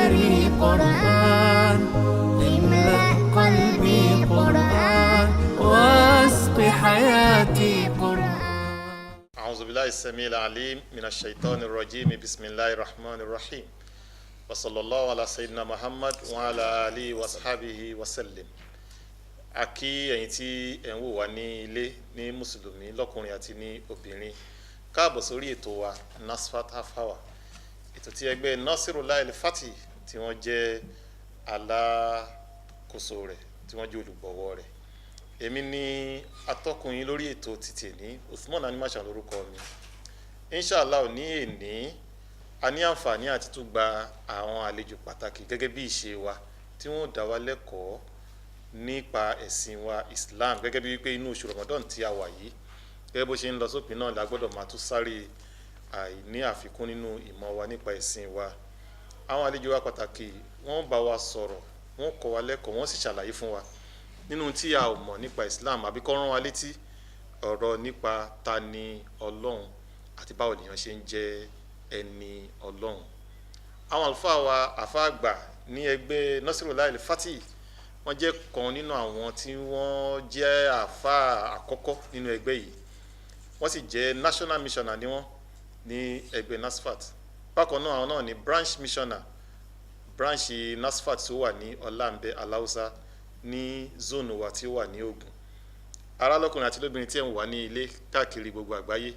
نهاري قرآن املأ قلبي قرآن واسق حياتي قرآن. أعوذ بالله السميع العليم من الشيطان الرجيم. بسم الله الرحمن الرحيم. وصلى الله على سيدنا محمد وعلى آله وصحبه وسلم. A kí ẹ̀yin tí ẹ ń wò wá ní ilé ní mùsùlùmí lọ́kùnrin àti ní obìnrin káàbọ̀ sórí ètò wa Nasfat Half Hour, ètò tí ẹgbẹ́ Nasirullah El-Fati tí wọ́n jẹ́ alákòóso rẹ̀ tí wọ́n jẹ́ olùgbọ̀wọ́ rẹ̀. Èmi ni atọ́kùn yín lórí ètò títì ní Usman Animasha lórúkọ mi. Inshallah ní èní a ní àǹfààní àti tún gba àwọn àlejò pàtàkì gẹ́gẹ́ bí ìṣe wa tí wọ́n dá wa lẹ́kọ̀ọ́ nípa ẹ̀sìn wa Islam, gẹ́gẹ́ bí wípé inú oṣù Ramadan tí a wà yìí gẹ́gẹ́ bó ṣe ń lọ sópin náà la gbọ́dọ̀ máa tún sáré àìní àfikún nínú ìmọ̀ wa nípa ẹ̀sìn wa. Àwọn àlejò wa pàtàkì wọ́n bá wa sọ̀rọ̀, wọ́n kọ́ wa lẹ́kọ̀ọ́, wọ́n sì ṣàlàyé fún wa nínú tí a ò mọ̀ nípa Islam àbí kọ́ rán wa létí ọ̀rọ̀ nípa ta ni Ọlọ́run àti báwo lèèyàn ṣe ń jẹ́ ẹni Ọlọ́run. Àwọn àlùfáà wa àfáà àgbà ní ẹgbẹ́ Nasirullah El-Fati wọ́n jẹ́ kan nínú àwọn tí wọ́n jẹ́ àfáà àkọ́kọ́ nínú ẹgbẹ́ yìí, wọ́n sì jẹ́ national missioner ní wọ́n ní ẹgbẹ́ Nasfat. Bákan náà àwọn náà ní branch missioner, branch Nasfat tí ó wà ní Ọlámbẹ Aláùsá ní zone wa tí ó wà ní Ògùn. Ará lọ́kùnrin àti lóbìnrin tí ẹ̀ ń wà ní ilé káàkiri gbogbo àgbáyé,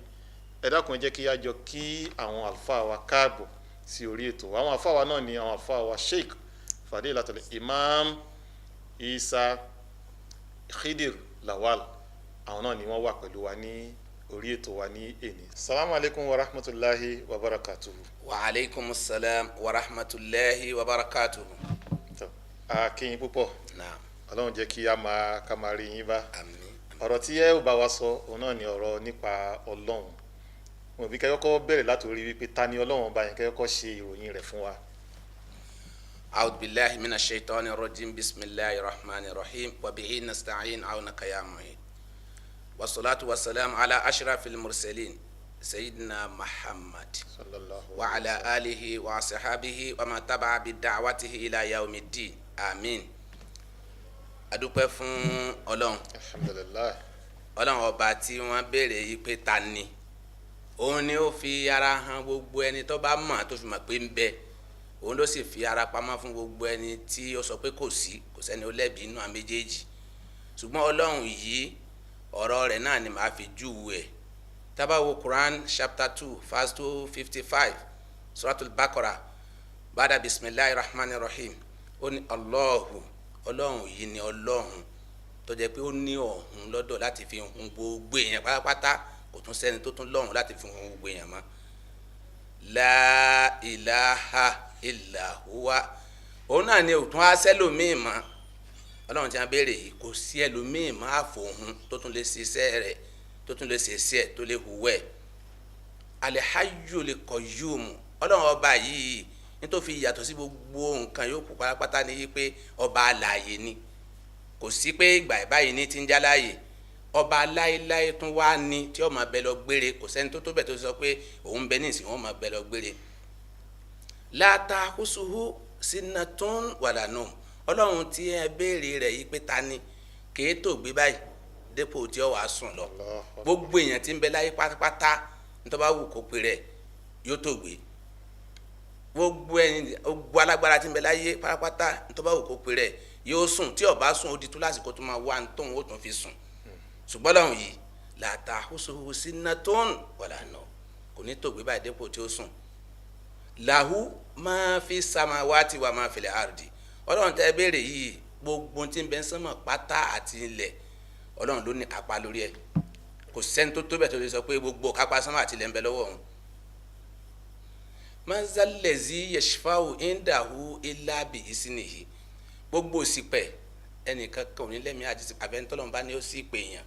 ẹ dákun ẹ jẹ́ kí á jọ kí àwọn àlùfáà wa káàbọ̀ sí orí ètò. Àwọn àlùfáà wa náà ni àwọn àlùfáà wa Sheikh Fadilatul Imam Isa Khidir Lawal, àwọn náà ni wọ́n wà pẹ̀lú wa ní orí ètò wa ní èní. Salamu alaikum wa rahmatullahi wa barakatuhu. Wa alaikum salam wa rahmatullahi wa barakatuhu. A kí yín púpọ̀. Naam. Ọlọ́run jẹ́ kí a máa rí yín bá. Àmín. Ọ̀rọ̀ tí ẹ ò bá wa sọ òun náà ni ọ̀rọ̀ nípa Ọlọ́run. Mo bí kẹ́kọ́ bẹ̀rẹ̀ látòrí wípé ta ni Ọlọ́run bá yẹn kẹ́kọ́ ṣe ìròyìn rẹ̀ fún wa. أعوذ بالله من الشيطان الرجيم بسم الله الرحمن الرحيم وبه نستعين عونك يا معين والصلاة والسلام على أشرف المرسلين سيدنا محمد وعلى آله وصحبه وما تبع بدعوته إلى يوم الدين آمين. adúpẹ́ fún Ọlọ́run. Alhamdulillah. Ọlọ́run ọba tí wọ́n béèrè yìí pé ta ni, òun ni ó fi ara hàn gbogbo ẹni tó bá mọ̀ tó fi mọ̀ pé ń bẹ, òun ló sì fi ara pamọ́ fún gbogbo ẹni tí ó sọ pé kò sẹ́ni ó lẹ́bi inú àwọn méjèèjì. Ṣùgbọ́n Ọlọ́run yìí ọ̀rọ̀ rẹ̀ náà ni màá fi júwe ẹ̀. Tá bá wo Quran chapter 2 verse 255 suratul Baqarah bada bisimilahi rahman rahim, ó ní Ọlọ́run yìí ni Ọlọ́run tó jẹ́ pé ó ní ọ̀hún lọ́dọ̀ láti fi hun gbogbo èèyàn pátápátá, kò tún sẹ́ni tó tún lọ́hùn láti fi hun gbogbo èèyàn mọ́. La ilaha illa huwa, òun náà ni òtún á sẹ́lòmíì mọ́. Ọlọ́run tí a béèrè yìí kò sí ẹlòmíì mọ́ àfòhun tó tún lè ṣiṣẹ́ rẹ̀, tó tún lè ṣiṣẹ́ ẹ̀, tó lè hùwẹ́. Al-Hayyul Qayyum, Ọlọ́run ọba yìí nítorí yàtọ̀ sí gbogbo nǹkan yòókù pátápátá ni yìí pé ọba alààyè ni, kò sí pé ìgbà ìbáyìí ní ti ń já láàyè. Ọba láéláé tún wá ní tí ó máa bẹ lọ gbére, kò sẹ́ni tó tó bẹ̀ tó sọ pé òun bẹ ní ìsìn wọn máa bẹ lọ gbére. La ta'khusuhu sinatun wala nawm, Ọlọ́run tí ẹ béèrè rẹ̀ yìí pé ta ni kèé tó gbé báyìí dépò tí ó wàá sùn lọ. Gbogbo èèyàn tí ń bẹ láyé pátápátá nítorí bá wù kó pè rẹ̀ yóò tó gbé. Gbogbo alágbára tí ń bẹ láyé pátápátá nítorí bá wù kó pè rẹ̀ yóò sùn, tí ó bá sùn ó di tú lásìkò tó máa wá tóun ó tún fi sùn. Ṣùgbọ́n Ọlọ́run yìí la ta'khusuhu sinatun wala nawm, kò ní tó gbé báyìí dépò tí ó sùn. Lahu ma fi samawati wa ma fil ardi, Ọlọ́run tẹ́ béèrè yìí gbogbo tí ń bẹ sánmọ̀ pátá àti ilẹ̀ Ọlọ́run ló ní kápá lórí ẹ̀, kò sẹ́ni tó tó bẹ̀ tó lè sọ pé gbogbo kápá sánmọ̀ àti ilẹ̀ ń bẹ lọ́wọ́ òun. Man zal ladhi yashfa'u indahu illa bi iznihi, gbogbo òsìpẹ̀ ẹnìkan kan ò ní lẹ́mìí àti àfẹnitọ́lọ́run bá ní ó sì pè èèyàn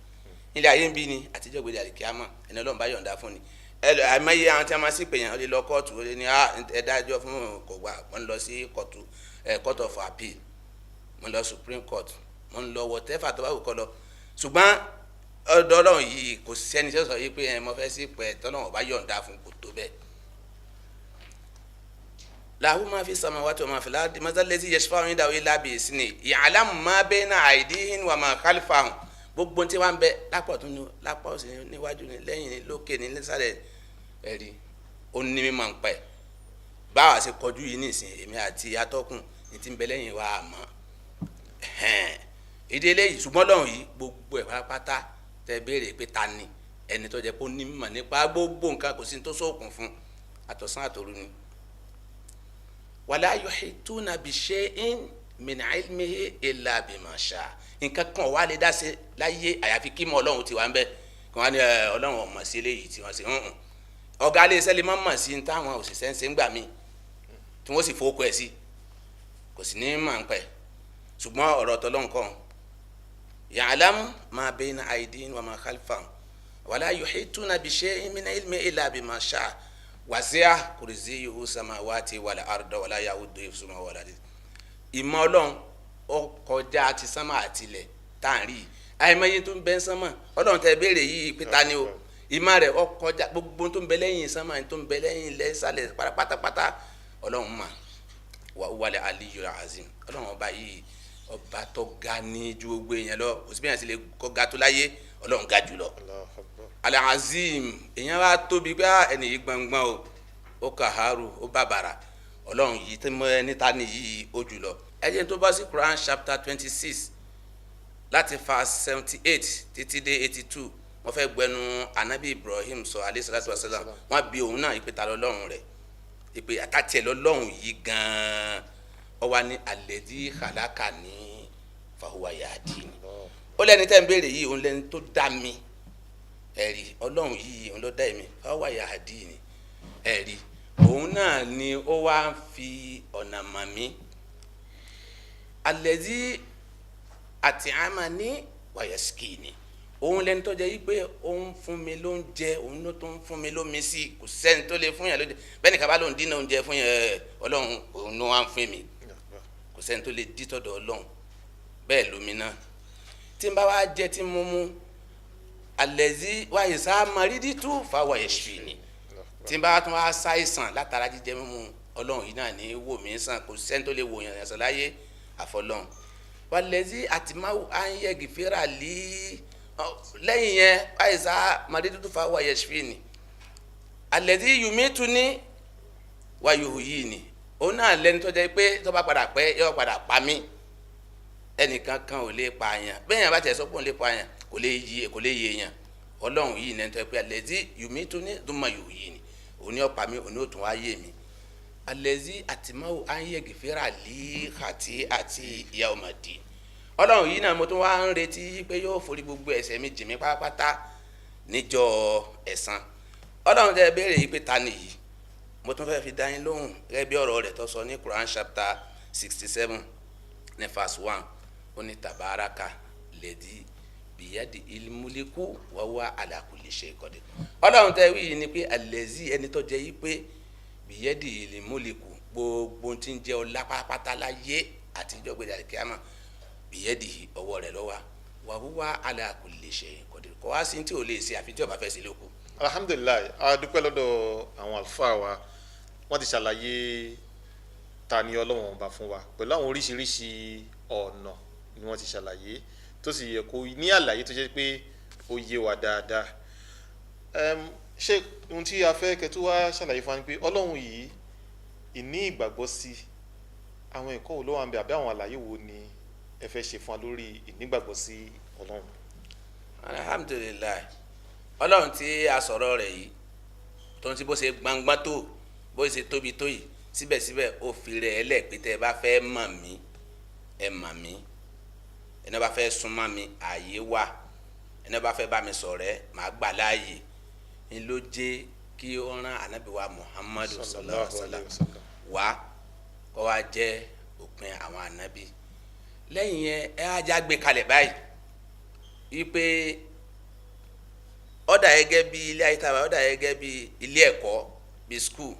nílé ayé ń bí ni àtijọ́ gbèdé àlìkíyàmọ̀ ẹni Ọlọ́run bá yọ̀ǹda fún ni. Àìmọye àwọn tí a máa sì pè yàn ó lè lọ kóòtù, ó lè ní ẹ dájọ́ fún kò gbà, wọ́n lọ sí kóòtù court of appeal, wọ́n lọ Supreme Court, wọ́n lọ whatever tó bá wù kọ́ lọ. Ṣùgbọ́n ọ̀dọ̀ Ọlọ́run yìí kò sẹ́ni tí ó sọ yìí pé mo fẹ́ sí pẹ̀ tọ́lọ́run bá yọ̀ǹda fún kò tó bẹ́ẹ̀. lahu ma fi samawati wa ma fil ardi man zallazi yashfa'u indahu illa bi izni ya'lamu ma bayna aydihim wa ma khalfahum gbogbo tí wọ́n bẹ lápò tún ní lápò sí níwájú ní lẹ́yìn ní lókè ní nísàlẹ̀ ẹ̀rí ó ní mímọ̀ ń pẹ́ báwa ṣe kọjú yìí nìsín èmi àti atọ́kùn ní ti ń bẹ lẹ́yìn wa àmọ́ ìdílé yìí ṣùgbọ́n lọ́hùn yìí gbogbo ẹ̀ pátápátá tẹ béèrè pé ta ni ẹni tó jẹ́ pé ó ní mímọ̀ nípa gbogbo nǹkan kò sí tó sóòkùn fún àtọ̀sán àtòru ni. wala yuhituna bi shay'in min ilmihi illa bima sha'a nǹkan kan wà lè dá sí láyé àyàfi kí mọ̀ ọlọ́run ti wà ń bẹ kí wọ́n ní ọlọ́run ọmọ sí eléyìí tí wọ́n sì ọ̀gá ilé iṣẹ́ lè má mọ̀ sí táwọn òṣìṣẹ́ ń ṣe ń gbà mí tí wọ́n sì fowókọ ẹ̀ sí kò sì ní mà ń pẹ́ ṣùgbọ́n ọ̀rọ̀ tọ́lọ́run kan ya'lamu ma bayna aydihim wa ma khalfahum wala yuhituna bi shay'in min ilmihi illa bima sha'a wasi'a kursiyyuhu samawati wal arda wala ya'uduhu hifzuhuma wala ìmọ̀ ọlọ́run ó kọjá ti sánmà àtilẹ̀ tá à ń rí àìmọye tó ń bẹ sánmà ọlọ́run tẹ béèrè yìí pé ta ni o ìmọ̀ rẹ̀ ó kọjá gbogbo tó ń bẹ lẹ́yìn sánmà tó ń bẹ lẹ́yìn lẹ́sàlẹ̀ pátápátá ọlọ́run mà wà wal aliyyul azim ọlọ́run ọba yìí ọba tó ga ní ju gbogbo èèyàn lọ kò sí bí èèyàn sì lè kọ́ ga tó láyé ọlọ́run ga jù lọ al-azim èèyàn wá tóbi pé ẹni yìí gbọ̀ngbọ̀n o ó kàhárù ó bàbàrà ọlọ́run yìí tí mo níta ni yìí ó jù lọ ẹjẹ tó bá sí Quran chapter 26 láti verse 78 títí dé 82 wọ́n fẹ́ gbẹnu anabi Ibrahim sọ alayhi salatu wasalam wọ́n bi òun náà ìpè ta lọ́lọ́run rẹ̀ ìpè àtàtì ẹ̀ lọ́lọ́run yìí gan-an ó wà ní alladhi khalaqani fahuwa yahdini ó lẹ́ni tẹ́ ń béèrè yìí òun lẹ́ni tó dá mi ẹ̀rí ọlọ́run yìí òun ló dá èmi fahuwa yahdini ẹ̀rí òun náà ni ó wá ń fi ọ̀nà mọ̀ mí alẹ́dí àti àmàní wàyẹ̀sìkìnì òun lẹni tó jẹ́ yí pé òun fún mi ló ń jẹ òun ló tó ń fún mi lómi sí kò sẹ́ni tó lè fún yẹn lóúnjẹ bẹ́ẹ̀ ni kaba ló ń dínà oúnjẹ fún yẹn ọlọ́run òun ló wá ń fún mi kò sẹ́ni tó lè dí tọ̀dọ̀ ọlọ́run bẹ́ẹ̀ lómi náà tí n bá wá jẹ tí mo mú alẹ́dí wàyẹ̀sá marídìí tú fà wàyẹ̀sìkìnì tí n bá tún wá ṣàìsàn látara jíjẹ mímu ọlọ́run yìí náà ní wò mí sàn kò sẹ́ni tó lè wò yàn sàn láyé àfọlọ́n wàlẹ́sí àtìmáwò ànyẹ́gì fẹ́ràn lé lẹ́yìn yẹn àìsà màdídúdú fa wáyé ṣfìní alẹ́sí yùmí tún ní wáyò yìí ni òun náà lẹ́ni tó jẹ́ pé tó bá padà pẹ́ yóò padà pa mí ẹnìkan kan ò lè pa àyàn bẹ́ẹ̀ yẹn bá tẹ̀ sọ́kùn lè pa àyàn kò lè yé yẹn ọlọ́run yìí lẹ́ni tó jẹ́ pé alẹ́sí yùmí tún ní dùnmọ̀ yò yìí ni òun ni ó pa mí òun ni ó tún wá yé mi alẹ́zí àtìmáwò ànyẹ́gì fẹ́ràn lé àti ìyá ọmọdé ọlọ́run yìí náà mo tún wá ń retí pé yóò forí gbogbo ẹ̀ṣẹ̀ mi jì mí pátápátá níjọ́ ẹ̀san ọlọ́run tẹ́ béèrè yìí pé ta nìyí mo tún fẹ́ fi dá yín lóhùn gẹ́gẹ́ bí ọ̀rọ̀ rẹ̀ tó sọ ní Quran chapter 67 ní verse 1 ó ní tabaraka lẹ́dí bìyàdì ilmuliku wa huwa ala kulli shay'in qadir ọlọ́run tẹ́ wí yìí ni pé alẹ́zí ẹni tó jẹ́ yìí pé bìyẹ́dì ìlímúlẹ̀kù gbogbo tí ń jẹ́ ọlá pátápátá láyé àti ìjọba ìdàrí kíámà bìyẹ́dì ọwọ́ rẹ̀ ló wà wa huwa ala kulli shay'in qadir kọ́ wá sí tí ò lè ṣe àfi tí ó bá fẹ́ sí lóko. alhamdulilayi a dúpẹ́ lọ́dọ̀ àwọn àlùfáà wa wọ́n ti ṣàlàyé ta ni Ọlọ́run ọba fún wa pẹ̀lú àwọn oríṣiríṣi ọ̀nà ni wọ́n ti ṣàlàyé tó sì yẹ kó ní àlàyé tó jẹ́ pé ó yé wa dáadáa. Ṣé ohun tí a fẹ́ kẹtù wá ṣàlàyé fún wa ni pé Ọlọ́run yìí ìní ìgbàgbọ́ sí àwọn ẹ̀kọ́ wo ló wà ń bẹ àbí àwọn àlàyé wo ni ẹ fẹ́ ṣe fún wa lórí ìnígbàgbọ́ sí Ọlọ́run. alhamdulilayi Ọlọ́run tí a sọ̀rọ̀ rẹ̀ yìí tó ń ti bó ṣe gbangba tó bó ṣe tóbi tó yìí síbẹ̀síbẹ̀ ó fi rẹ̀ ẹ́ lẹ̀ pé tẹ́ ẹ bá fẹ́ mọ̀ mí ẹ mọ̀ mí ẹni bá fẹ́ súnmọ́ mi ààyè wà ẹni bá fẹ́ bá mi ṣọ̀rẹ́ màá gbà láàyè ń ló jẹ́ kí ó rán ànábì wa Muhammadu sallallahu alaihi wasallam wá kó wá jẹ́ òpin àwọn ànábì lẹ́yìn yẹn ẹ á já gbé kalẹ̀ báyìí wípé ọ̀dà gẹ́gẹ́ bí ilé ayé tàbí ọ̀dà gẹ́gẹ́ bí ilé ẹ̀kọ́ bí skul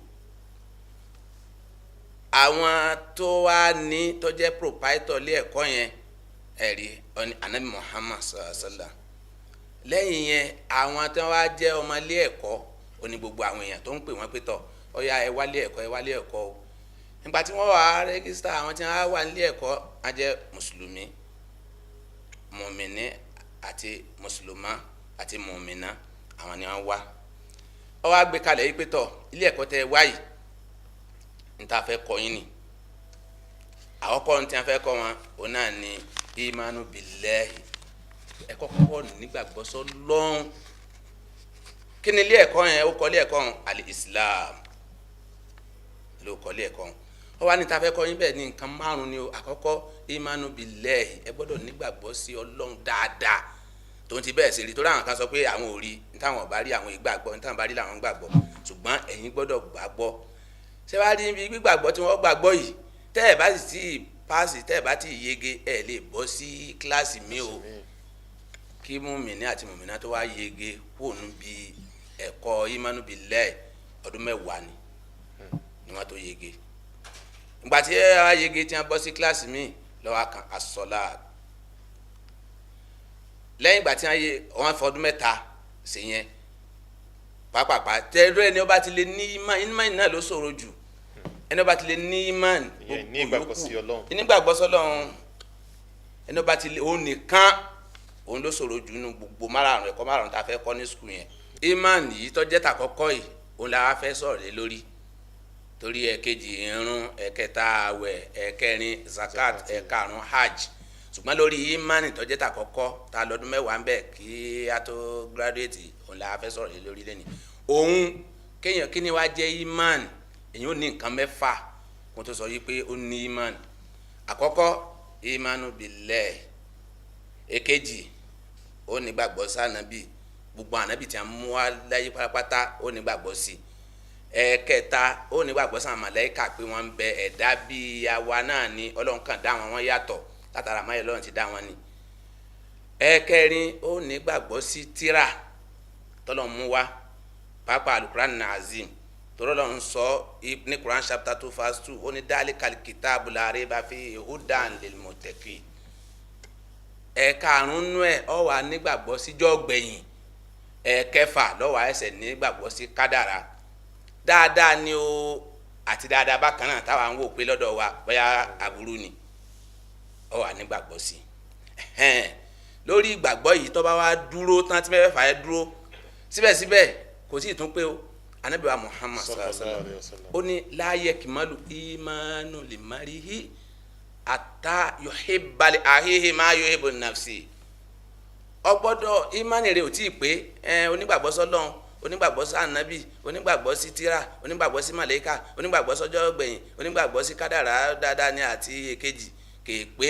àwọn tó wá ní tó jẹ́ proprietor ilé ẹ̀kọ́ yẹn ẹ̀rí ànábì Muhammad sallallahu alaihi wasallam lẹ́yìn yẹn àwọn tó wá jẹ́ ọmọ ilé ẹ̀kọ́ ó ní gbogbo àwọn èèyàn tó ń pè wọ́n pé tọ̀ ọ̀ya ẹ wálé ẹ̀kọ́ o nígbà tí wọ́n wà rẹ́gísítà àwọn tí wọ́n wà nílé ẹ̀kọ́ á jẹ́ mùsùlùmí mùmìnì àti mùsùlùmá àti mùmìnà àwọn ni wọ́n wá ọ wá gbé kalẹ̀ yìí pé tọ̀ ilé ẹ̀kọ́ tẹ wáyìí níta fẹ́ kọ́ yín ni àkọ́kọ́ ní tí wọ́n fẹ́ kọ́ wọn òun náà ni imanu billahi ẹ̀kọ́ kọ́kọ́ nígbàgbọ́ sọ́lọ́hun kí ni ilé ẹ̀kọ́ yẹn ó kọ́ ilé ẹ̀kọ́ al-Islam ló kọ́ ilé ẹ̀kọ́ ọ wá níta fẹ́ kọ́ yín bẹ́ẹ̀ ní nǹkan márùn ni o àkọ́kọ́ imanu billahi ẹ gbọ́dọ̀ nígbàgbọ́ sí Ọlọ́run dáadáa tó ń ti bẹ́ẹ̀ sí rí torí àwọn kan sọ pé àwọn ò rí nítawọn bá rí àwọn ìgbàgbọ́ nítawọn bá rí làwọn gbàgbọ́ ṣùgbọ́n ẹ̀yin gbọ́dọ̀ gbàgbọ́ ṣé wàá rí ibi gbígbàgbọ́ tí wọ́n gbàgbọ́ yìí tẹ́ ẹ̀ bá sì ti páàsì tẹ́ ẹ̀ bá ti yege ẹ̀ lè bọ́ sí kíláàsì mi o kí mùmíní àti mùmíná tó wá yege kóònù bí ẹ̀kọ́ imanu billahi ọdún 10 ni wọ́n tó yege ìgbà tí ẹ wá yege tí wọ́n bọ́ sí kíláàsì mi lọ́wọ́ kan asọ́lá lẹ́yìn ìgbà tí wọ́n fọdún 3 sí yẹn pàápàá tẹ́lẹ̀ ẹni ó bá ti lè ní ìmánì náà ló ṣòro jù ẹni ó bá ti lè ní ìmánì nígbàgbọ́ sí Ọlọ́run nígbàgbọ́ sọ́lọ́run ẹni ó bá ti lè òun nìkan òun ló ṣòro jù nínú gbogbo márààrún ẹ̀kọ́ márààrún tá a fẹ́ kọ́ ní skul yẹn ìmánì yìí tó jẹ́ tàkọ́kọ́ yìí òun la wá fẹ́ sọ̀rọ̀ lé lórí torí ẹ̀kejì irun ẹ̀kẹta àwẹ̀ ẹ̀kẹrin zakat ẹ̀karùn hajj ṣùgbọ́n lórí ìmánì tó jẹ́ tàkọ́kọ́ tá a lọ́dún 10 ń bẹ̀ kí a tó gírádùétì òun la fẹ́ sọ̀rọ̀ lé lórí lẹ́nu òun kéèyàn kí ni wá jẹ́ ìmánì èyí ò ní nǹkan 6 kó tó sọ yìí pé ó ní ìmánì àkọ́kọ́ ìmánu billahi èkejì ó ní gbàgbọ́ sí ànábì gbogbo ànábì tí a mú wá láyé pátápátá ó ní gbàgbọ́ sí ẹ̀kẹta ó ní gbàgbọ́ sí àwọn màláíkà pé wọ́n ń bẹ ẹ̀dá bíi àwa náà ni Ọlọ́run kan dá wọn yàtọ̀ látara máyẹ̀ Ọlọ́run ti dá wọn ni ẹ̀kẹrin ó ní gbàgbọ́ sí tírà tọ́lọ́run mú wá pàápàá alukuran nazim tọ́lọ́ Ọlọ́run sọ ní Quran chapter 2 verse 2 ó ní dalikal kitabu la rayba fihi hudan lil muttaqin ẹ̀karùn-ún ẹ̀ ó wà nígbàgbọ́ síjọ́ gbẹ̀yìn ẹ̀kẹfà ló wà ẹsẹ̀ nígbàgbọ́ sí kádàrá dáadáa ni o àti dáadáa bákan náà táwa ń wò pé lọ́dọ̀ wa bóyá aburú ni ó wà nígbàgbọ́ sí lórí ìgbàgbọ́ yìí tó bá wá dúró tán tí mẹ́fẹ̀ẹ̀fà yẹn dúró síbẹ̀síbẹ̀ kò sí ìtún pé o Ànábì wa Muhammad sallallahu alaihi wasallam ó ní la yakmalu imanu limarihi ata yuhibba li ahihi ma yuhibbu nafsi ọgbọ́dọ̀ ìmánì rẹ̀ ò tí ì pé onígbàgbọ́ sọ́lọ́run onígbàgbọ́ sí ànábì onígbàgbọ́ sí tírà onígbàgbọ́ sí màlẹ́kà onígbàgbọ́ sọ́jọ́ gbẹ̀yìn onígbàgbọ́ sí kádàrá dáadáa ní àti èkejì kèé pé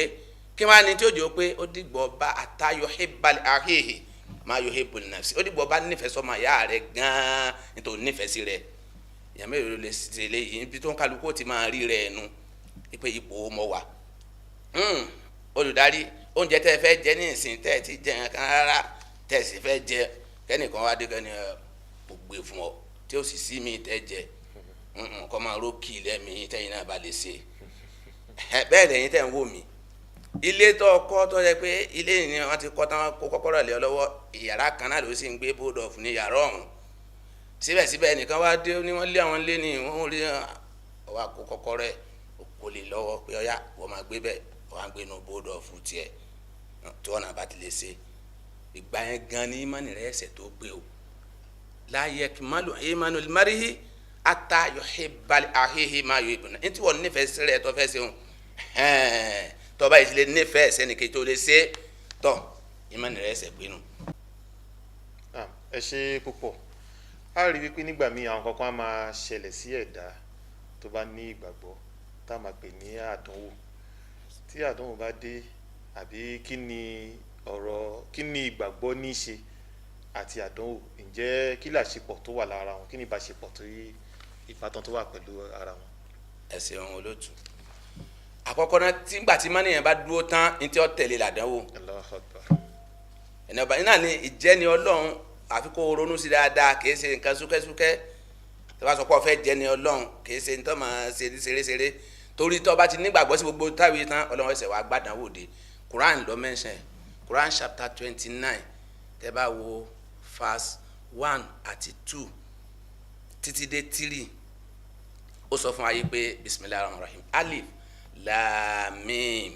kí wọ́n á ní tí ó jẹ́ pé ó dìgbọ́ bá ata yuhibba li ahihi ma yuhibbu nafsi ó dìgbọ́ bá nífẹ̀ẹ́ sọ́mọ ìyá rẹ̀ gan-an nítorí nífẹ̀ẹ́ sí rẹ̀ ìyá mẹ́rin lè ṣe léyìí ibi tó ń kálukú ti máa rí rẹ̀ ẹnu pé ipò mọ́ wà olùdarí oúnjẹ tẹ́ ẹ fẹ́ jẹ ní ìsìn tẹ́ ẹ ti jẹ nǹkan rárá tẹ́ ẹ sì fẹ́ jẹ kẹ́nìkan wá dé kẹ́ni gbogbo fún ọ tí ó sì sí mi tẹ́ jẹ kọ́ máa rókì lẹ́mìí tẹ́yìn náà bá lè ṣe bẹ́ẹ̀ lẹ́yìn tẹ́ ń wò mí ilé tó kọ́ tó yẹ pé ilé ni wọ́n ti kọ́ tán kó kọ́kọ́rọ́ lé ọ lọ́wọ́ ìyàrá kan náà ló sì ń gbé bódọ̀fù ní yàrá ọ̀hún síbẹ̀síbẹ̀ nìkan wá dé ní wọ́n lé àwọn lé ní wọ́n rí ọwọ́ àkó kọ́kọ́rọ́ ẹ̀ kò lè lọ́wọ́ pé ọ̀yá wọ́n máa gbé bẹ́ẹ̀ wọ́n á gbé inú bódọ̀fù tiẹ̀ tí wọ́n náà bá ti lè ṣe ìgbà yẹn gan ni ìmánì rẹ̀ ẹsẹ̀ tó gbé o la yakmalu imanul marihi ata yuhibba li ahihi ma yuhibbu ní tí wọ́n nífẹ̀ẹ́ sẹ́rẹ̀ tó fẹ́ ṣeun tọ́ba yìí ti lè nífẹ̀ẹ́ sẹ́nìkejì tó lè ṣe tọ́ ìmánì rẹ̀ ẹsẹ̀ gbé nu. ẹ ṣe púpọ̀ a rí wípé nígbà míì àwọn kankan á máa ṣẹlẹ̀ sí ẹ̀dá tó bá ní ìgbàgbọ́ tá a máa pè ní àdánwò tí àdánwò bá dé àbí kí ni ìgbàgbọ́ ní í ṣe àti àdánwò ǹjẹ́ kí làṣepọ̀ tó wà lára wọn kí ni ìbáṣepọ̀ tó ìbátan tó wà pẹ̀lú ara wọn. ẹ ṣeun olóòtú àkọ́kọ́ náà nígbà tí mánìyàn bá dúró tán ní tí ó tẹ̀lé làdánwò Allahu Akbar. ẹni ọba iná ni ìjẹni Ọlọ́run àfi kó ronú sí dáadáa kì í ṣe nǹkan súkẹ́súkẹ́ tó bá sọ pé ó fẹ́ jẹni Ọlọ́run kì í ṣe ní tó máa ṣe ṣeréṣeré torí tó bá ti nígbàgbọ́ sí gbogbo táwí tán Ọlọ́run ẹsẹ̀ wàá gbàdánwò dé Quran ló mention Quran chapter 29 tẹ́ bá wo verse 1 àti 2 títí dé 3 ó sọ fún wa yìí pé bisimilahi rahman rahim alif lam mim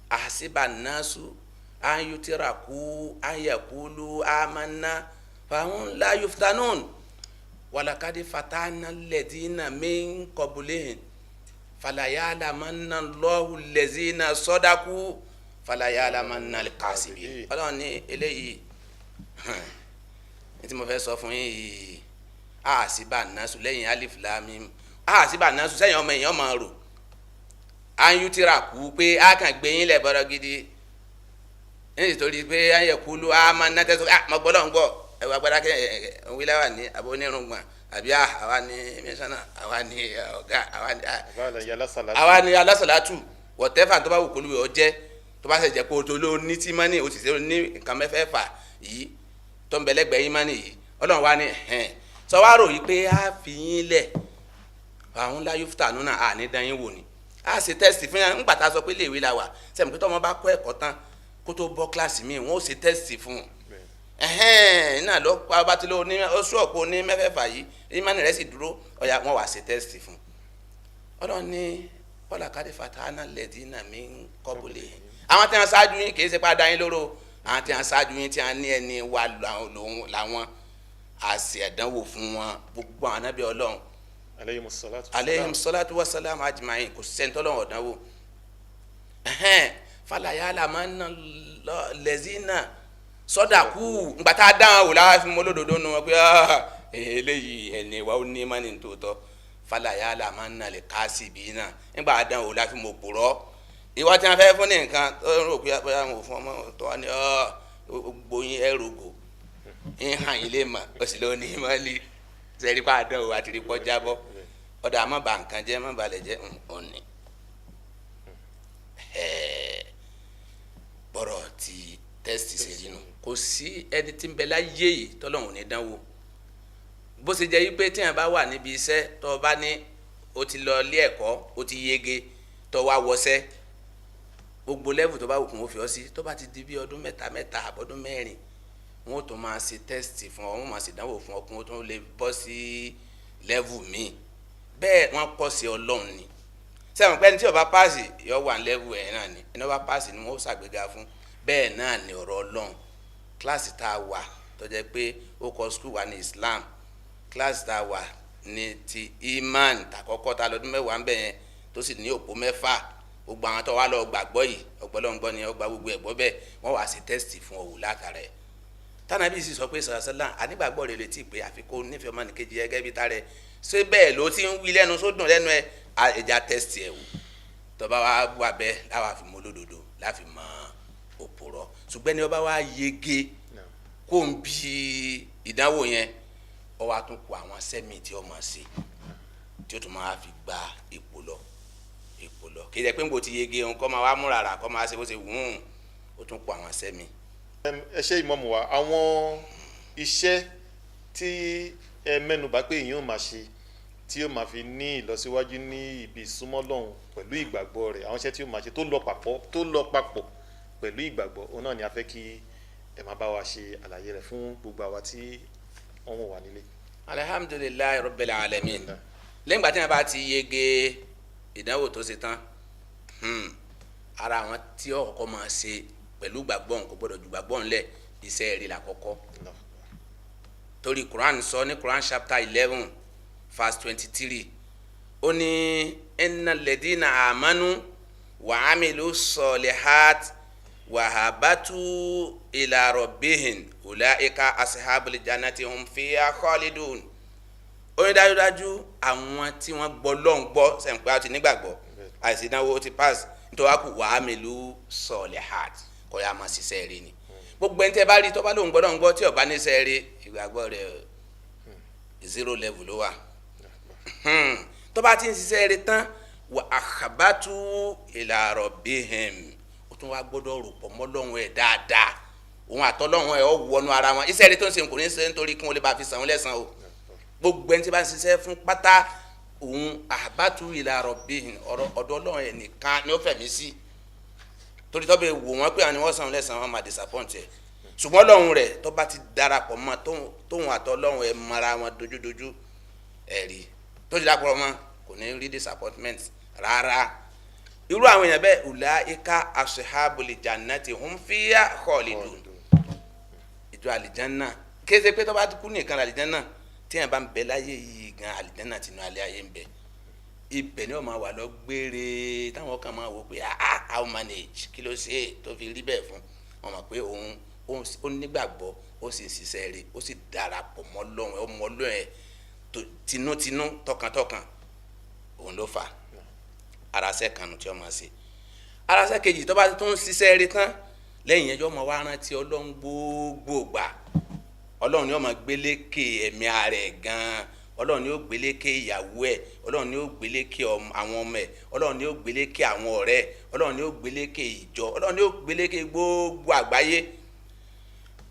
ahasiba nasu an yutiraku an yakulu amanna fahum la yuftanun walakadi fatana alladhina min qablihim falayalamanna Allahu allazina sadaku falayalamanna al-kasibin. Ọlọ́run ní eléyìí ní tí mo fẹ́ sọ fún yín yìí ahasiba nasu lẹ́yìn alif lam mim ahasiba nasu sẹ́yìn ọmọ èèyàn máa rò anyutiraku pé a kàn gbé yín lẹ̀ bọ́rọ̀ gidi nítorí pé ayẹ̀kúlú amanna tẹ́sán mọ̀ gbọ́dọ̀ ń gbọ́ ẹ̀wà gbọ́dọ̀ kẹ́ wíláwà ní abonírùngbọ̀n àbí àwa ní mẹ́sánà àwa ní ọ̀gá àwa ní alásàlátù wọ̀tẹ́fà tó bá wù kólú ọ jẹ́ tó bá ṣẹ̀jẹ̀ pé o tó ló ní tí mọ́nì o sì ṣe ní nǹkan mẹ́fẹ̀ẹ̀fà yìí tó ń bẹ lẹ́gbẹ̀ẹ́ yín mọ́nì yìí ọlọ́run wá ní sọ wá rò yìí pé a fi yín lẹ̀ àwọn láyé fúta nínú àní dán yín wò ni a ṣe tẹ́sítì fún yín ńgbà tá a sọ pé léèwé la wà sẹ́mi pé tọ́mọ bá kọ́ ẹ̀kọ́ tán kó tó bọ́ kíláàsì míì wọ́n ó ṣe tẹ́sítì fún un náà lọ pa ọba tí ló ní oṣù ọ̀pọ̀ ní mẹ́fẹ̀ẹ̀fà yìí ìmánì rẹ̀ sì dúró ọ̀yà wọn wá ṣe tẹ́sítì fún un ọlọ́run ní bọ́lá káde fatahana lẹ́dínà mi ń kọ́bùlé àwọn tí wọ́n ṣáájú yín kì í ṣe pé adá yín lóró àwọn tí wọ́n ṣáájú yín tí wọ́n ní ẹni wà làwọn àṣì ẹ̀dánwò fún wọn gbogbo àwọn anábì ọlọ́run aleyhim salatu wa salam ajma'in kò sẹ́ńtọ́lọ́wọ̀n ọ̀dánwò falayala máa ń ná lẹ́zínà sọ́dàkú ngbà tá a dáhùn wò láwa fi mọ́ lódodo nù wọn pé eléyìí ẹni wa ó ní mọ́ni tòótọ́ falayala máa ń ná lè káàsì bí náà nígbà tá a dáhùn wò láwa fi mọ́ pòrọ́ ìwọ tí wọn fẹ́ fún ní nǹkan tó ń rò pé àwọn òfin ọmọ tó wà ní gbóyin ẹrùgò ń hàn yín lè mọ̀ ó sì ló ní mọ́lì sẹ́rí pa àdánwò àti rí pọ́ jábọ́ ọ̀dà àmọ́ bà nǹkan jẹ́ mọ́ balẹ̀ jẹ́ òní bọ́rọ̀ ti tẹ́sítì ṣe rí nu kò sí ẹni tí ń bẹ láyé yìí tọ́lọ́hún ní dánwò bó ṣe jẹ́ yí pé tíyẹn bá wà níbi iṣẹ́ tó o bá ní o ti lọ ilé ẹ̀kọ́ o ti yege tó o wá wọṣẹ́ gbogbo lẹ́vù tó bá wù kún ó fi ọ sí tó bá ti di bí ọdún mẹ́ta àbọ̀dún mẹ́rin wọn ò tún máa ṣe tẹ́sítì fún ọ wọn máa ṣe ìdánwò fún ọ kún ó tún lè bọ́ sí lẹ́vù míì bẹ́ẹ̀ wọ́n kọ́ sí ọlọ́run ni sẹ́wọ̀n pẹ́ni tí ó bá páàsì yọ wà ní lẹ́vù ẹ̀ náà ni ẹni ó bá páàsì ni wọ́n ó ṣàgbéga fún bẹ́ẹ̀ náà ni ọ̀rọ̀ ọlọ́run kíláàsì tá a wà tó jẹ́ pé ó kọ́ skul wa ní Islam kíláàsì tá a wà ní ti iman tàkọ́kọ́ ta lọ́dún mẹ́wàá ń bẹ̀ yẹn tó sì ní òpó mẹ́fà gbogbo àwọn tó wà lọ gbàgbọ́ yìí ọgbọ́lọ́ngbọ́ ni ọgbà gbogbo ẹ̀gbọ́ bẹ́ẹ̀ wọ́n wá sí tẹ́sítì fún òwú látara ẹ̀ tánàbí sì sọ pé sàrásálà ànígbàgbọ́ rẹ̀ létí pé àfikún nífẹ̀ẹ́ ọmọnìkejì gẹ́gẹ́ bí tààrẹ ṣé bẹ́ẹ̀ ló ti ń wí lẹ́nu sódùn lẹ́nu ẹ̀ ẹja tẹ́sítì ẹ̀ wò tọ́ba wa wà bẹ́ẹ̀ láwa fi mọ olódodo láfi mọ òpùrọ́ ṣùgbọ́n ni ọba wa yege kó ń bí ìdánwò yẹn ọ wa tún kó àwọn sẹ́mi tí ó máa ṣe tí ó tún máa fi gba ipò lọ kì í jẹ́ pé ń bò ti yege òun kọ́ máa wá múra rà kọ́ máa ṣe bó ṣe wù ú ó tún kó àwọn sẹ́mi. ẹ ṣe ìmọ̀mù wa àwọn iṣẹ́ tí ẹ mẹ́nubà pé èèyàn máa ṣe tí yóò máa fi ní ìlọsíwájú ní ibi ìsúnmọ́ Ọlọ́run pẹ̀lú ìgbàgbọ́ rẹ̀ àwọn iṣẹ́ tí yóò máa ṣe tó lọ papọ̀ pẹ̀lú ìgbàgbọ́ òun náà ni a fẹ́ kí ẹ máa bá wa ṣe àlàyé rẹ̀ fún gbogbo àwa tí wọ́n wà nílé. alhamdulilayi rabbil alamin lẹ́yìn gbàtí wọn bá ti yege ìdánwò tó ṣe tán ara àwọn tí ọkọ̀ máa ṣe pẹ̀lú gbàgbọ́ kò gbọ́dọ̀ ju gbàgbọ́ ńlẹ̀ iṣẹ́ rí la kọ́kọ́ torí Quran sọ ní Quran chapter 11 verse 23 ó ní innal ladina amanu wa amilu solihat wa habatu ila rabbihim ulaika ashabul jannati hum fiha khalidun ó ní dájúdájú àwọn tí wọ́n gbọ́ lọ́n gbọ́ sẹ́ǹpẹ́ àti nígbàgbọ́ àìsí ìdánwò ti pass nítorí wá kù wa amilu solihat kọ́ ya máa ṣiṣẹ́ rí ni gbogbo ẹni tẹ́ bá rí tó bá lóun gbọ́dọ̀ ń gbọ́ tí ó bá ní iṣẹ́ rí ìgbàgbọ́ rẹ̀ 0 level ló wà tó bá ti ń ṣiṣẹ́ rí tán wà àkàbátú ila rabbihim ó tún wá gbọ́dọ̀ rò pọ̀ mọ́ Ọlọ́run ẹ̀ dáadáa òun àtọ́lọ́run ẹ̀ ọ́ wọnú ara wọn iṣẹ́ rí tó ń ṣe kò ní ṣe nítorí kí wọ́n lè bá fi san wọ́n lẹ́san o gbogbo ẹni tí bá ń ṣiṣẹ́ fún pátá òun àkàbátú ila rabbihim ọ̀dọ̀ Ọlọ́run ẹ̀ nìkan ni ó fẹ̀mí sí torí tó bẹ wò wọ́n pé àwọn ni wọ́n san lẹ́san wọn máa disappoint ẹ̀ ṣùgbọ́n Ọlọ́run rẹ̀ tó bá ti darapọ̀ mọ́ tóun àtọ́ Ọlọ́run ẹ̀ mara wọn dojúdojú ẹ̀rí tó ti dàpọ̀ mọ́ kò kò ní rí disappointment rárá. irú àwọn èèyàn bẹ́ẹ̀ ulaika ashabul jannati hum fiha khalidun. ìjọ àlìjánná kéde pé tó bá kú nìkan àlìjánná tí yẹn bá ń bẹ láyé yìí gan àlìjánná tinú alẹ́ ayé ń bẹ ibẹ̀ ni wọ́n máa wà lọ gbére táwọn kan máa wò pé how manage kí ló ṣe tó fi rí bẹ́ẹ̀ fún wọn mọ̀ pé òun ó nígbàgbọ́ ó sì ń ṣiṣẹ́ rẹ̀ ó sì darapọ̀ mọ́ Ọlọ́run ọmọ Ọlọ́run ẹ̀ tinútinú tọkàntọkàn òun ló fà arasẹ́ kanu tí wọ́n máa ṣe. arasẹ́ kejì tó bá tún ṣiṣẹ́ rẹ̀ tán lẹ́yìn ẹjọ́ máa wá rántí Ọlọ́run gbogbo gbà Ọlọ́run ni wọ́n máa gbélékè ẹ̀mí ara ẹ̀ gan-an Ọlọ́run ni ó gbélékè ìyàwó ẹ̀ Ọlọ́run ni ó gbélékè àwọn ọmọ ẹ̀ Ọlọ́run ni ó gbélékè àwọn ọ̀rẹ́ ẹ̀ Ọlọ́run ni ó gbélékè ìjọ Ọlọ́run ni ó gbélékè gbogbo àgbáyé.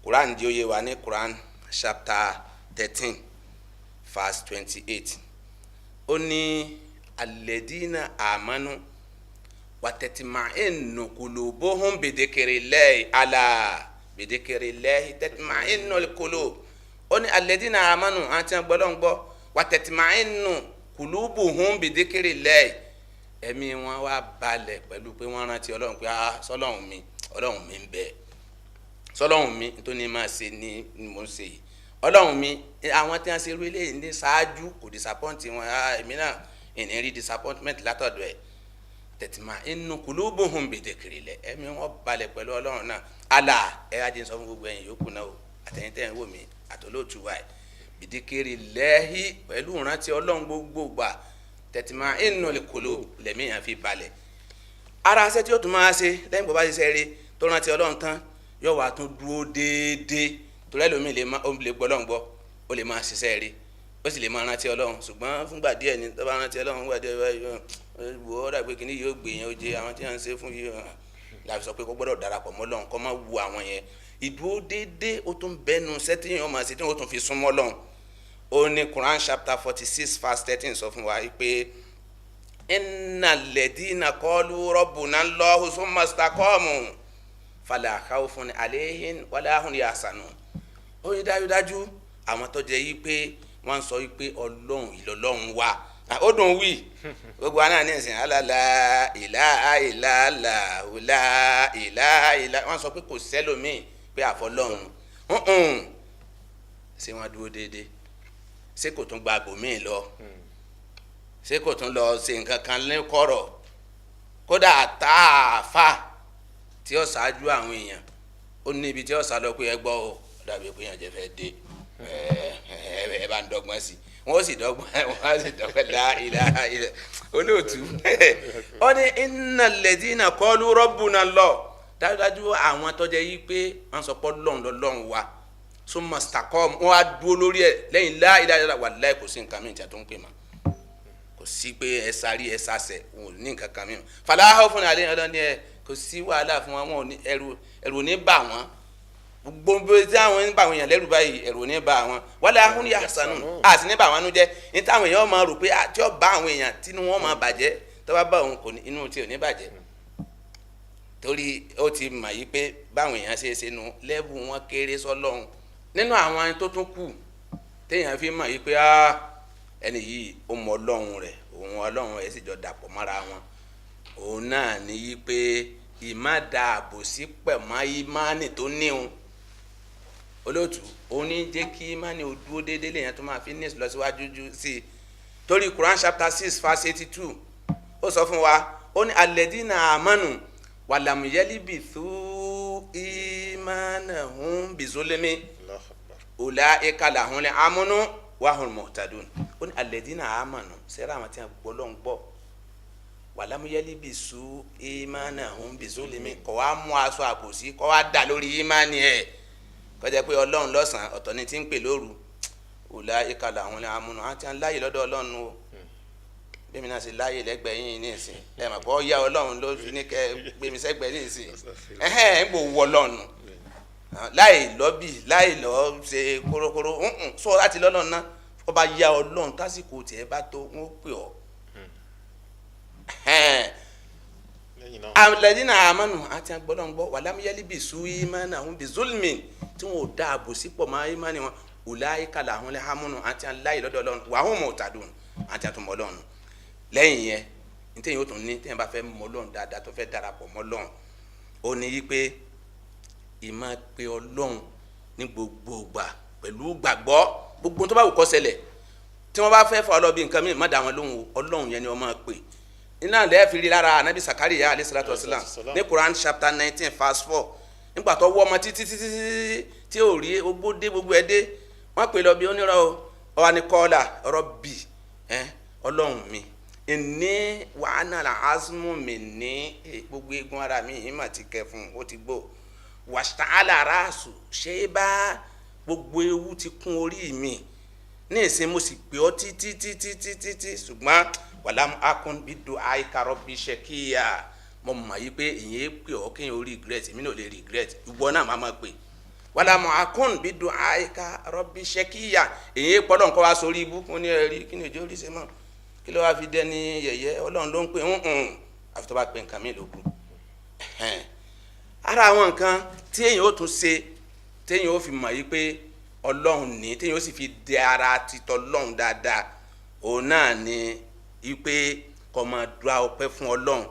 Quran di oyè wa ní Quran chapter 13 verse 28 ó ní alladina amanu wa tatma'innu qulubuhum bidhikrillahi ala bidhikrillahi tatma'innul qulub. ó ní alladina amanu àti gbọ́dọ̀gbọ́ wa tatma'innu qulubuhum bidhikrillahi ẹ̀mí wọn wá balẹ̀ pẹ̀lú pé wọ́n rántí Ọlọ́run pé Ọlọ́run mi ń bẹ Ọlọ́run mi nítorí máa ṣe ni mo ń ṣe yìí Ọlọ́run mi àwọn tí wọ́n ṣe irú eléyìí ní ṣáájú kò disappoint wọn èmi náà ìní rí disappointment látọ̀dọ̀ ẹ̀ tatma'innu qulubuhum bidhikrillah ẹ̀mí wọn balẹ̀ pẹ̀lú Ọlọ́run náà àlà ẹ̀ ajé sọ fún gbogbo ẹ̀yin yòókù náà o àtẹ̀yìntẹ̀ ń wò mí àtọ́lótù wa ẹ̀ bidhikrillahi pẹ̀lú ìrántí Ọlọ́run gbogbo gbà tatma'innul qulub lẹ́mí yẹn fi balẹ̀. ara ṣẹ́ tí ó tún máa ṣe lẹ́yìn bó bá ṣiṣẹ́ rí tó rántí Ọlọ́run tán yóò wá tún dúró déédéé torí ẹlòmíì lè gbọ́ Ọlọ́run gbọ́ ó lè máa ṣiṣẹ́ rí ó sì lè máa rántí Ọlọ́run ṣùgbọ́n fúngbà díẹ̀ ni tó bá rántí Ọlọ́run fúngbà díẹ̀ wò ó dàgbé kínní yóò gbìyàn ó jẹ àwọn tí wọ́n ń ṣe fún yìí láti sọ pé kó gbọ́dọ̀ darapọ̀ mọ́ Ọlọ́run kó má wu àwọn yẹn ìdúró déédéé ó tún bẹ́nu sẹ́tìyàn máa ṣe tí wọ́n tún fi súnmọ́ Ọlọ́run. ó ní Quran chapter 46 verse 13 sọ fún wa pé innal ladina qalu rabbuna Allahu summa istaqamu fala khawfun alayhim wala hum yahzanun. ó yí dájúdájú àwọn tó jẹ́ yí pé wọ́n ń sọ yí pé Ọlọ́run ìlọ́lọ́run wà ó dùn wí gbogbo àná ní ìsìn alala ilaha illallah la ilaha illa wọ́n sọ pé kò sẹ́lòmíì pé àfọlọ́run ṣé wọ́n dúró déédéé ṣé kò tún gba àgbòmíì lọ ṣé kò tún lọ ṣe nǹkan kan lẹ́kọ̀rọ̀ kódà àtàfà tí ó ṣáájú àwọn èèyàn ó ní ibi tí ó sá lọ pé ẹ gbọ́ ó dàbí pé èèyàn jẹ́ fẹ́ dé ẹ bá ń dọ́gbọ́n sí wọ́n ó sì dọ́gbọ́n la ilaha illa olóòtú ó ní innal ladina qalu rabbuna Allah dájúdájú àwọn tó jẹ́ yí pé wọ́n sọ pé lọ́run wa summa istaqam wọ́n á dúró lórí ẹ̀ lẹ́yìn la ilaha illa wallahi kò sí nǹkan mìíràn tí a tó ń pè mọ́ kò sí pé ẹ sáré ẹ sásẹ̀ wọn ò ní nǹkan kan mìíràn fala khawfun alayhim ọlọ́ni ẹ kò sí wàhálà fún wọn wọn ò ní ẹrù ní bà wọn gbogbo tí àwọn ń bà wọn yàn lẹ́rù báyìí ẹrù ní bà wọn wala hum yahzanun àti ní bà wọn nú jẹ́ ní táwọn èèyàn máa rò pé tí ó bá àwọn èèyàn tínú wọn máa bàjẹ́ tó bá bá òun kò ní inú tí ò ní bàjẹ́ torí ó ti mọ̀ yí pé báwọn èèyàn ṣe é ṣe nu lẹ́bù wọn kéré sọ́lọ́run nínú àwọn tó tún kù téèyàn fi mọ̀ yí pé ẹni yìí ó mọ Ọlọ́run rẹ̀ òun Ọlọ́run ẹ̀ sì jọ dàpọ̀ mọ́ra wọn òun náà ní yí pé ìmádààbò sí pẹ̀mọ́ ìmánì tó níhun olóòtú òun ní jẹ́ kí ìmánì ó dúró déédéé lèèyàn tó máa fi ní ìlọsíwájú sí i torí Quran chapter 6 verse 82 ó sọ fún wa ó ní alladina amanu walam yalbithu imanahum bizulmi ulaika lahumul amnu wa hum muhtadun ó ní alladina amanu sẹ́ra àwọn tí wọ́n gbọ́ lọ́n gbọ́ walam yalbisu imanahum bizulmi kọ́ wa mú aṣọ àbòsí kọ́ wa dà lórí ìmánì ẹ̀ kọjá pé Ọlọ́run lọ́sàn-án ọ̀tọ̀ ni tí ń pè lóru ulaika lahumul amnu àti láyè lọ́dọ̀ Ọlọ́run o bí mi náà ṣe láyè lẹ́gbẹ̀ẹ́ yín ní ìsìn ẹ mà bọ́ yá Ọlọ́run ló fi ní kẹ́ gbé mi sẹ́gbẹ̀ẹ́ ní ìsìn ń bò wọ Ọlọ́run láì lọ́bì láì lọ́ ṣe kórókóró sọ láti lọ́nà náà ọba yá Ọlọ́run tásìkò tiẹ̀ bá tó wọ́n pè ọ́ alladina amanu àti agbọ́dọ̀ngbọ́ walam yalbisu imanahum bizulmin tí wọn ò dá àbò sípò máa ìmánì wọn ulaika lahumul amnu àti láyè lọ́dọ̀ Ọlọ́run wa hum muhtadun àti àtúmọ̀ Ọlọ́run lẹ́yìn yẹn ní téèyàn ó tún ní téèyàn bá fẹ́ mọ Ọlọ́run dáadáa tó fẹ́ darapọ̀ mọ́ Ọlọ́run ó ní yí pé ìmọ̀ pé Ọlọ́run ní gbogbo ìgbà pẹ̀lú gbàgbọ́ gbogbo tó bá wù kó ṣẹlẹ̀ tí wọ́n bá fẹ́ fọ ọlọ́bí nǹkan mi má dá wọn lóhùn Ọlọ́run yẹn ni wọ́n máa pè iná lẹ́ẹ̀fì rí lára anabi Sakariya alayhi salatu wasalam ní Quran chapter 19 verse 4 nígbà tó wọ́ ọmọ títí tí ò rí ogbó dé gbogbo ẹ̀ dé wọ́n pè lọ bí onírọ̀ ọ wà ní kọ́ọ̀là Rabbi Ọlọ́run mi ìní wàhánà làásùmù mi ní gbogbo eegun ara mi ìmọ̀ ti kẹ fún ó ti gbó wàṣítàálà ráàsù ṣé bá gbogbo ewu ti kún orí mi ní ìsìn mo sì pè ọ́ títí ṣùgbọ́n wàlámù akún bí do àìkà Rabbi shakiya mo mọ̀ yí pé ìyẹn pè ọ́ kéèyàn ó regret èmi náà lè regret ìwọ náà máa pè wàlámù akún bí do àìkà Rabbi shakiya ìyẹn pọ́lọ́ nǹkan wá sórí ibú fún ní ẹ̀rí kí ni ìjọ orí ṣe mọ́ kí ló wá fi dẹ́ni yẹ̀yẹ́ Ọlọ́run ló ń pè àfi tó bá pè nǹkan mi lókun ara àwọn nǹkan tí èyàn ó tún ṣe téèyàn ó fi mọ̀ yí pé Ọlọ́run ní téèyàn ó sì fi dẹ ara títọ́ Ọlọ́run dáadáa òun náà ni yí pé kó máa dúà ọpẹ́ fún Ọlọ́run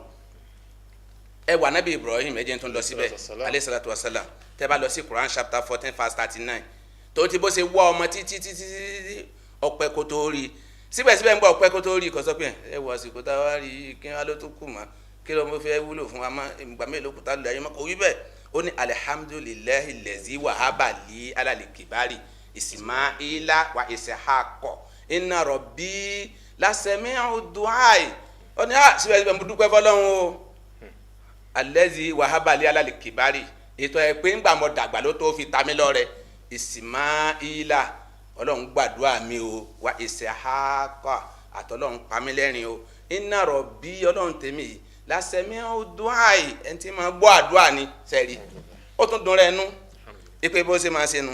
ẹ wà nábì Ibrahim ẹ jẹ́ tó ń lọ síbẹ̀ alayhi salatu wasalam tẹ́ bá lọ sí Quran chapter 14 verse 39 tó ti bó ṣe wọ́ ọmọ títí ọpẹ́ kó tó rí síbẹ̀síbẹ̀ ń gbọ́ ọpẹ́ kó tó rí kó sọ pé ẹ wọ àsìkò tá a wá rí kí wọ́n ló tó kù mọ́ kí ló ń fẹ́ wúlò fún wa mọ́ ìgbà mélòó kúta lórí ayé mọ́ kò wí bẹ́ẹ̀ ó ní alihamudulilayi lẹ́zí wàhábà lí alalikibari ismaila wa isahakọ iná rọ̀bí lásẹ̀mí ọ̀dùnmáì ó ní síbẹ̀síbẹ̀ mo dúpẹ́ fọlọ́run o alẹ́zí wàhábà lí alalikibari ètò ẹ̀ pé ńgbà mo dàgbà ló tó fi ta mí lọ́rẹ ismaila Ọlọ́run gbàdúrà mi o wa isahakọ àtọ́lọ́run pa mí lẹ́rìn o iná rọ̀bí Ọlọ́run tèmi yìí lásẹ̀mí ọ̀dùnmáì ẹni tí máa gbọ́ àdúrà ni sẹ́ẹ̀rí ó tún dùn rẹ̀ nú ipe bó ṣe máa ṣe nu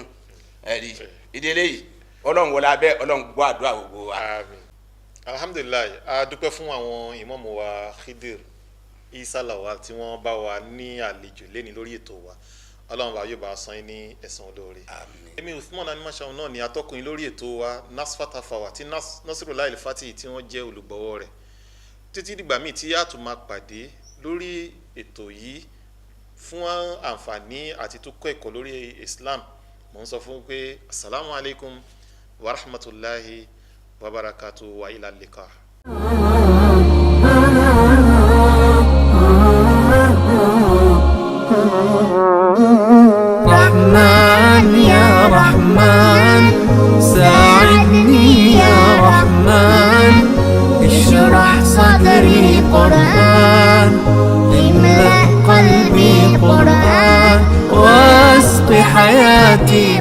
ẹ̀rí ìdílé yìí Ọlọ́run wọlé abẹ́ Ọlọ́run gbọ́ àdúrà gbogbo wa. Àmín. Alhamdulilayi a dúpẹ́ fún àwọn ìmáàmù wa Khidir Isa Lawal tí wọ́n bá wa ní àlejò lẹ́ni lórí ètò wa Ọlọ́run bá yóò bá san yín ní ẹ̀san olóore. Èmi Usman animashaun náà ni atọ́kùn lórí ètò wa Nasfat Afawa tí Nasirullah El-Fati tí wọ́n jẹ́ olùgbọ̀wọ́ rẹ̀ títí dìgbà míì tí a tún máa pàdé lórí ètò yìí fún àǹfààní àti tó kọ́ ẹ̀kọ́ lórí Islam mo ń sọ fún pé assalamu alaikum wa rahmatulahi wa barakatuh wa ila liqa. رحمن يا رحمن ساعدني يا رحمن اشرح صدري قرآن املأ قلبي قرآن واسق حياتي